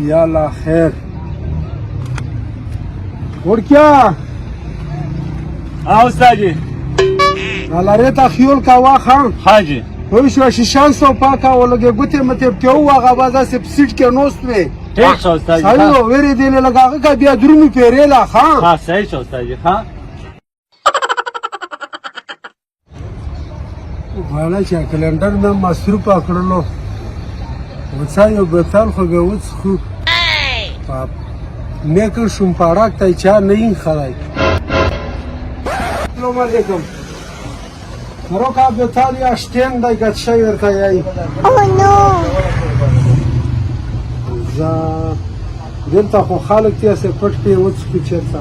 یالا خیر وړکیا استاد جی لاره ته خیول کا خان حاجی وای شو شیشان سو پاکا ولګي ګوتې مته په هغه بازا سپ سیټ کې نوست وې ٹھیک شو استاد جی سالو وری دی له لګاغه کا بیا درمو پیریلا خان ها صحیح شو استاد جی ها والا چې کلندر مې مصروف کړلو وڅا یو بتال خو به وڅ خو پاپ نیکل شوم پاراک ته چا نه خړای السلام علیکم مروکا بتالیا شتین دای ګټ شي ورته یای Oh no! دلته خو خلک تاسو پټ په وڅ کې چیرته